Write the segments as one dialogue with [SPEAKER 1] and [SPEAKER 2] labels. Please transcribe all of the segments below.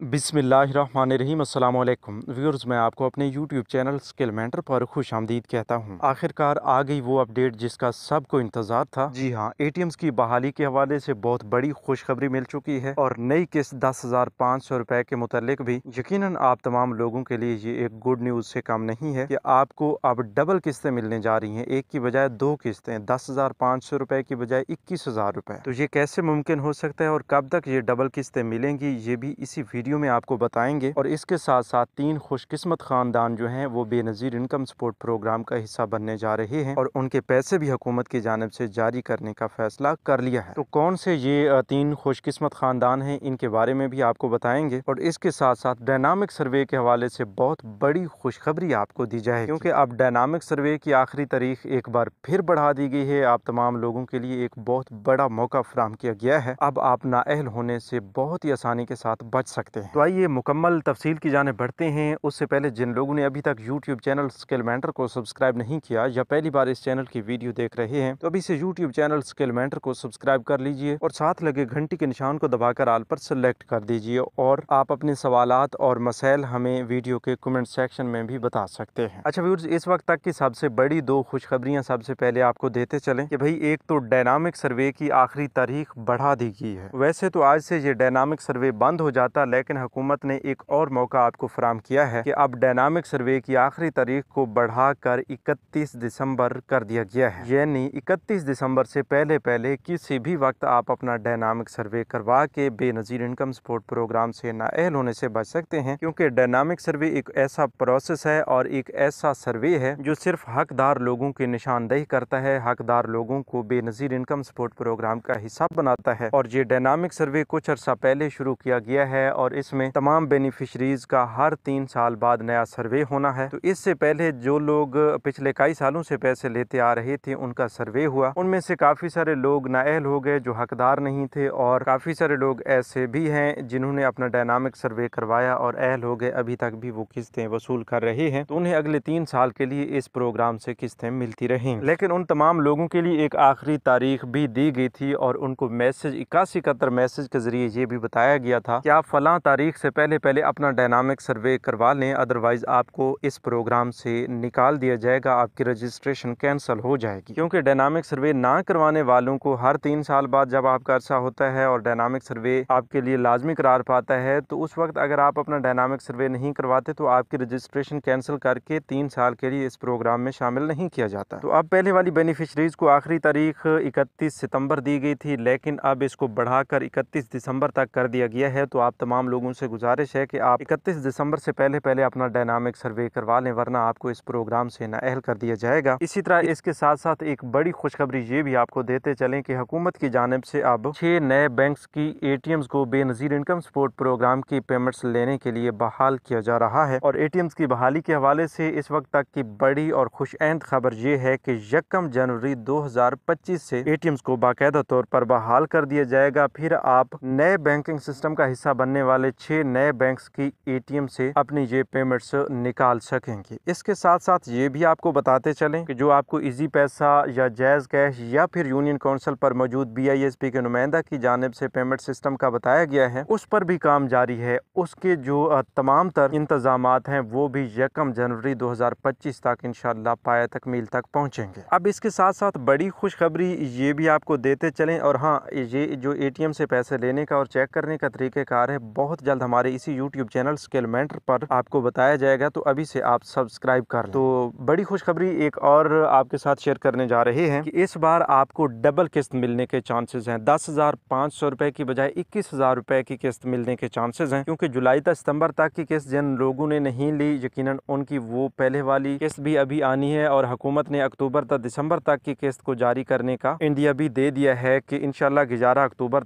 [SPEAKER 1] बिस्मिल्लाहिर्रहमानिर्रहीम अस्सलाम वालेकुम व्यूअर्स, मैं आपको अपने यूट्यूब चैनल स्किल मेंटर पर खुश आमदीद कहता हूं। आखिरकार आ गई वो अपडेट जिसका सबको इंतज़ार था। जी हां, एटीएम्स की बहाली के हवाले से बहुत बड़ी खुशखबरी मिल चुकी है और नई किस्त 10,500 रुपए के मुतालिक भी यकीनन आप तमाम लोगों के लिए ये एक गुड न्यूज़ से कम नहीं है कि आपको अब डबल किस्तें मिलने जा रही हैं। एक की बजाय दो किस्तें 10,500 रुपए की बजाय 21,000 रुपए। तो ये कैसे मुमकिन हो सकता है और कब तक ये डबल किस्तें मिलेंगी, ये भी इसी वीडियो में आपको बताएंगे। और इसके साथ साथ 3 खुशकिस्मत खानदान जो हैं वो बेनज़ीर इनकम सपोर्ट प्रोग्राम का हिस्सा बनने जा रहे हैं और उनके पैसे भी हुकूमत की जानिब से जारी करने का फैसला कर लिया है। तो कौन से ये 3 खुशकिस्मत खानदान हैं, इनके बारे में भी आपको बताएंगे। और इसके साथ साथ डायनामिक सर्वे के हवाले से बहुत बड़ी खुशखबरी आपको दी जाएगी, क्योंकि अब डायनामिक सर्वे की आखिरी तारीख एक बार फिर बढ़ा दी गई है। आप तमाम लोगों के लिए एक बहुत बड़ा मौका फराहम किया गया है। अब आप नाअहल होने से बहुत ही आसानी के साथ बच सकते हैं। तो आइए मुकम्मल तफसील की जाने बढ़ते हैं। उससे पहले जिन लोगों ने अभी तक यूट्यूब चैनल स्किल मेंटर को सब्सक्राइब नहीं किया या पहली बार इस चैनल की वीडियो देख रहे हैं, तो अभी से यूट्यूब चैनल स्किल मेंटर को सब्सक्राइब कर लीजिए और साथ लगे घंटी के निशान को दबाकर आल पर सेलेक्ट कर दीजिए। और आप अपने सवालात और मसाइल हमें वीडियो के कमेंट सेक्शन में भी बता सकते हैं। अच्छा व्यूअर्स, इस वक्त तक की सबसे बड़ी 2 खुशखबरियां सबसे पहले आपको देते चलें कि भाई एक तो डायनामिक सर्वे की आखिरी तारीख बढ़ा दी गई है। वैसे तो आज से ये डायनामिक सर्वे बंद हो जाता, लेकिन हुकूमत ने एक और मौका आपको फराहम किया है कि अब डायनामिक सर्वे की आखिरी तारीख को बढ़ाकर 31 दिसंबर कर दिया गया है। यानी 31 दिसंबर से पहले पहले किसी भी वक्त आप अपना डायनामिक सर्वे करवा के बेनज़ीर इनकम सपोर्ट प्रोग्राम से नाअहल होने से बच सकते हैं, क्योंकि डायनामिक सर्वे एक ऐसा प्रोसेस है और एक ऐसा सर्वे है जो सिर्फ हकदार लोगों की निशानदेही करता है, हकदार लोगों को बेनज़ीर इनकम सपोर्ट प्रोग्राम का हिस्सा बनाता है। और ये डायनामिक सर्वे कुछ अर्सा पहले शुरू किया गया है और इसमें तमाम बेनिफिशरीज का हर 3 साल बाद नया सर्वे होना है। तो इससे पहले जो लोग पिछले कई सालों से पैसे लेते आ रहे थे उनका सर्वे हुआ, उनमें से काफ़ी सारे लोग नाअहल हो गए जो हकदार नहीं थे, और काफ़ी सारे लोग ऐसे भी हैं जिन्होंने अपना डायनामिक सर्वे करवाया और अहल हो गए, अभी तक भी वो किस्तें वसूल कर रहे हैं। तो उन्हें अगले 3 साल के लिए इस प्रोग्राम से किस्तें मिलती रहेंगी। लेकिन उन तमाम लोगों के लिए एक आखिरी तारीख भी दी गई थी और उनको मैसेज 8171 मैसेज के जरिए ये भी बताया गया था कि आप फलां तारीख से पहले पहले अपना डायनामिक सर्वे करवा लें, अदरवाइज आपको इस प्रोग्राम से निकाल दिया जाएगा, आपकी रजिस्ट्रेशन कैंसिल हो जाएगी। क्योंकि डायनामिक सर्वे ना करवाने वालों को हर 3 साल बाद जब आपका अरसा होता है और डायनामिक सर्वे आपके लिए लाजमी करार पाता है, तो उस वक्त अगर आप अपना डायनामिक सर्वे नहीं करवाते तो आपकी रजिस्ट्रेशन कैंसिल करके 3 साल के लिए इस प्रोग्राम में शामिल नहीं किया जाता। तो अब पहले वाली बेनिफिशरीज को आखिरी तारीख 31 सितंबर दी गई थी, लेकिन अब इसको बढ़ाकर 31 दिसंबर तक कर दिया गया है। तो आप तमाम लोगों से गुजारिश है कि आप 31 दिसंबर से पहले पहले अपना डायनामिक सर्वे करवा लें, वरना आपको इस प्रोग्राम से नाअहल कर दिया जाएगा। इसी तरह इसके साथ साथ एक बड़ी खुशखबरी ये भी आपको देते चलें कि हुकूमत की जानिब से अब 6 नए बैंक्स की एटीएम्स को बेनज़ीर इनकम सपोर्ट प्रोग्राम की पेमेंट्स लेने के लिए बहाल किया जा रहा है। और एटीएम्स की बहाली के हवाले से इस वक्त तक की बड़ी और खुशऐंद खबर ये है कि 1 जनवरी 2025 से एटीएम्स को बाकायदा तौर पर बहाल कर दिया जाएगा। फिर आप नए बैंकिंग सिस्टम का हिस्सा बनने वाले 6 नए बैंक्स की एटीएम से अपनी ये पेमेंट्स निकाल सकेंगे। इसके साथ साथ ये भी आपको बताते चलें कि जो आपको इजी पैसा या जैज़ कैश या फिर यूनियन काउंसिल पर मौजूद BISP के नुमाइंदा की जानिब से पेमेंट सिस्टम का बताया गया है, उस पर भी काम जारी है। उसके जो तमाम तर इंतजामात हैं वो भी 1 जनवरी 2025 तक इंशाअल्लाह पाया तकमील तक पहुँचेंगे। अब इसके साथ साथ बड़ी खुशखबरी ये भी आपको देते चलें, और हाँ, ये जो ATM से पैसे लेने का और चेक करने का तरीक़ेकार है बहुत जल्द हमारे इसी यूट्यूब चैनल स्किल मेंटर पर आपको बताया जाएगा, तो अभी से आप सब्सक्राइब कर लें। तो बड़ी खुशखबरी एक और आपके साथ शेयर करने जा रहे हैं कि इस बार आपको डबल किस्त मिलने के चांसेस हैं। 10,500 रुपए की बजाय 21,000 रुपए की किस्त मिलने के चांसेस हैं, क्योंकि जुलाई तक सितंबर तक की किस्त जिन लोगों ने नहीं ली, यकीनन उनकी वो पहले वाली किस्त भी अभी आनी है। और हुकूमत ने अक्टूबर तक दिसंबर तक की किस्त को जारी करने का इंडिया भी दे दिया है कि इंशाल्लाह 11 अक्टूबर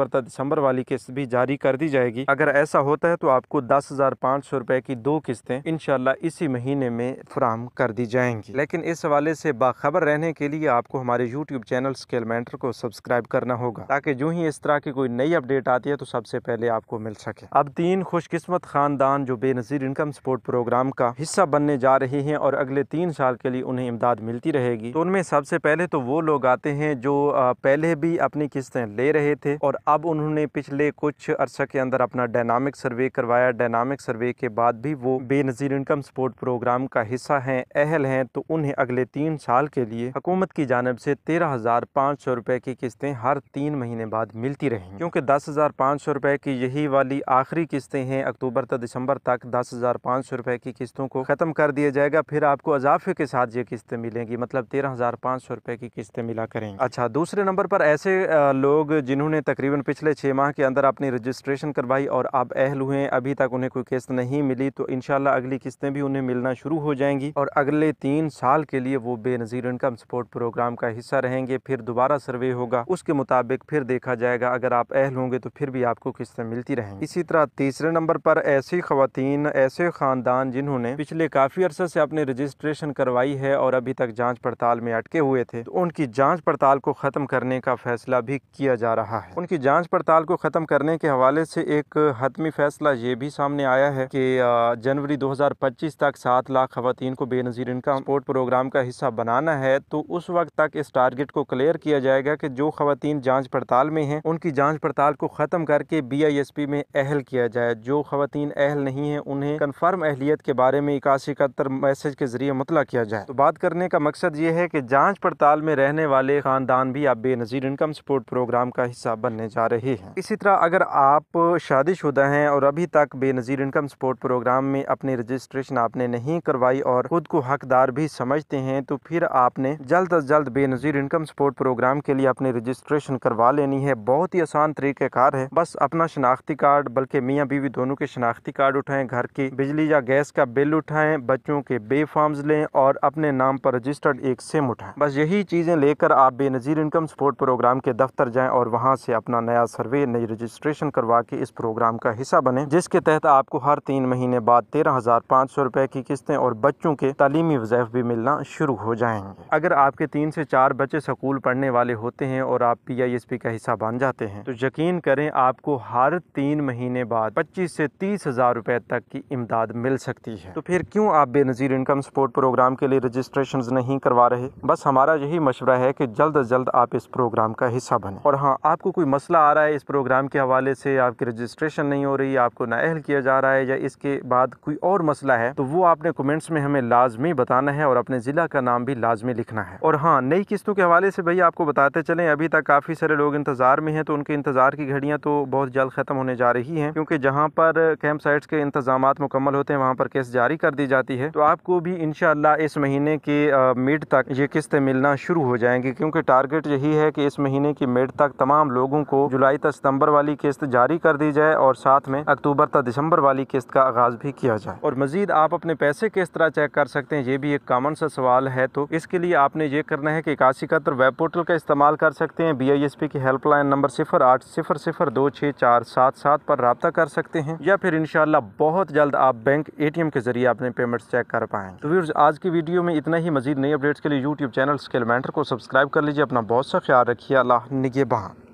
[SPEAKER 1] तक दिसंबर वाली किस्त भी जारी कर दी जाएगी। अगर ऐसा होता है तो आपको 10,500 रुपए की 2 किस्तें इंशाल्लाह इसी महीने में फराहम कर दी जाएंगी। लेकिन इस हवाले से बाखबर रहने के लिए आपको हमारे यूट्यूब चैनल स्किल मेंटर को सब्सक्राइब करना होगा, ताकि जो ही इस तरह की कोई नई अपडेट आती है तो सबसे पहले आपको मिल सके। अब 3 खुशकिस्मत खानदान जो बेनज़ीर इनकम सपोर्ट प्रोग्राम का हिस्सा बनने जा रहे हैं और अगले 3 साल के लिए उन्हें इमदाद मिलती रहेगी, तो उनमें सबसे पहले तो वो लोग आते हैं जो पहले भी अपनी किस्तें ले रहे थे और अब उन्होंने पिछले कुछ अरसा के अंदर अपना डायनामिक सर्वे करवाया। डायनामिक सर्वे के बाद भी वो बेनज़ीर इनकम सपोर्ट प्रोग्राम का हिस्सा हैं, अहल हैं, तो उन्हें अगले 3 साल के लिए हुकूमत की जानिब से 13,500 रुपए की किस्तें हर 3 महीने बाद मिलती रहेंगी। क्योंकि 10,500 रुपए की यही वाली आखिरी किस्तें हैं, अक्टूबर से दिसंबर तक 10,500 रुपए की किस्तों को ख़त्म कर दिया जाएगा। फिर आपको इजाफे के साथ ये किस्तें मिलेंगी, मतलब 13,500 रुपए की किस्तें मिला करेंगी। अच्छा, दूसरे नंबर पर ऐसे लोग जिन्होंने तकरीबन पिछले 6 माह के अंदर अपनी रजिस्ट्रेशन करवाई और अब अहल हुए, अभी तक उन्हें कोई किस्त नहीं मिली, तो इंशाल्लाह अगली किस्तें भी उन्हें मिलना शुरू हो जाएंगी और अगले 3 साल के लिए वो बेनज़ीर इनकम सपोर्ट प्रोग्राम का हिस्सा रहेंगे। फिर दोबारा सर्वे होगा, उसके मुताबिक फिर देखा जाएगा, अगर आप अहल होंगे तो फिर भी आपको किस्तें मिलती रहेंगी। इसी तरह तीसरे नंबर पर ऐसी ख़वातीन, ऐसे ख़ानदान जिन्होंने पिछले काफ़ी अरसे से अपनी रजिस्ट्रेशन करवाई है और अभी तक जाँच पड़ताल में अटके हुए थे, तो उनकी जाँच पड़ताल को ख़त्म करने का फैसला भी किया जा रहा है। उनकी जाँच पड़ताल को ख़त्म करने के हवाले से एक हतमी फैसला ये भी सामने आया है कि जनवरी 2025 तक 7 लाख ख़वातीन को बेनज़ीर इनकम सपोर्ट प्रोग्राम का हिस्सा बनाना है। तो उस वक्त तक इस टारगेट को क्लियर किया जाएगा कि जो ख़वातीन जाँच पड़ताल में हैं उनकी जाँच पड़ताल को ख़त्म करके BISP में अहल किया जाए। जो ख़वातीन अहल नहीं है उन्हें कन्फर्म अहलियत के बारे में 8171 मैसेज के जरिए मुतला किया जाए। तो बात करने का मकसद ये है कि जाँच पड़ताल में रहने वाले ख़ानदान भी अब बेनज़ीर इनकम सपोर्ट प्रोग्राम का हिस्सा बनने जा रहे हैं। इसी तरह अगर आप शादीशुदा हैं और अभी तक बेनज़ीर इनकम सपोर्ट प्रोग्राम में अपनी रजिस्ट्रेशन आपने नहीं करवाई और खुद को हकदार भी समझते हैं, तो फिर आपने जल्द अज जल्द बेनज़ीर इनकम सपोर्ट प्रोग्राम के लिए अपनी रजिस्ट्रेशन करवा लेनी है। बहुत ही आसान तरीक़ेकार है, बस अपना शनाख्ती कार्ड, बल्कि मियाँ बीवी दोनों के शनाख्ती कार्ड उठाएं, घर की बिजली या गैस का बिल उठाएं, बच्चों के बे फॉर्म्स लें और अपने नाम पर रजिस्टर्ड एक सिम उठाएं। बस यही चीज़ें लेकर आप बेनज़ीर इनकम सपोर्ट प्रोग्राम के दफ्तर जाएं और वहां से अपना नया सर्वे, नई रजिस्ट्रेशन करवा के इस प्रोग्राम का हिस्सा बने, जिसके तहत आपको हर 3 महीने बाद 13,500 रुपए की किस्तें और बच्चों के तालीमी वज़ाइफ भी मिलना शुरू हो जाएंगे। अगर आपके 3 से 4 बच्चे स्कूल पढ़ने वाले होते हैं और आप BISP का हिस्सा बन जाते हैं, तो यकीन करें आपको हर 3 महीने बाद 25 से 30 हज़ार रुपए तक की इमदाद मिल सकती है। तो फिर क्यों आप बेनज़ीर इनकम सपोर्ट प्रोग्राम के लिए रजिस्ट्रेशन नहीं करवा रहे? बस हमारा यही मशवरा है कि जल्द अज जल्द आप इस प्रोग्राम का हिस्सा बने। और हाँ, आपको कोई मसला आ रहा है इस प्रोग्राम के हवाले से, आपकी रजिस्ट्रेशन नहीं हो रही, आपको नाअहल किया जा रहा है, या इसके बाद कोई और मसला है, तो वो आपने कमेंट्स में हमें लाजमी बताना है और अपने ज़िला का नाम भी लाजमी लिखना है। और हाँ, नई किस्तों के हवाले से भैया आपको बताते चलें, अभी तक काफ़ी सारे लोग इंतज़ार में हैं, तो उनके इंतज़ार की घड़ियाँ तो बहुत जल्द ख़त्म होने जा रही हैं, क्योंकि जहाँ पर कैंप साइट्स के इंतजामात मुकम्मल होते हैं वहाँ पर किस्त जारी कर दी जाती है। तो आपको भी इंशाअल्लाह इस महीने के मिड तक ये किस्तें मिलना शुरू हो जाएंगी, क्योंकि टारगेट यही है कि इस महीने की मिड तक तमाम लोगों को जुलाई तक सितंबर वाली किस्त जारी कर दी जाए और साथ में अक्टूबर तक दिसंबर वाली किस्त का आगाज भी किया जाए। और मजीद आप अपने पैसे किस तरह चेक कर सकते हैं, ये भी एक कॉमन सा सवाल है। तो इसके लिए आपने ये करना है कि 8171 वेब पोर्टल का इस्तेमाल कर सकते हैं, BISP की हेल्पलाइन नंबर 0800026477 पर रब्ता कर सकते हैं, या फिर इंशाल्लाह बहुत जल्द आप बैंक ATM के जरिए अपने पेमेंट्स चेक कर पाएंगे। तो व्यूअर्स, आज की वीडियो में इतना ही। मजीद नई अपडेट्स के लिए YouTube चैनल स्किल मेंटर को सब्सक्राइब कर लीजिए। अपना बहुत सा ख्याल रखिए। अल्लाह निगहबान।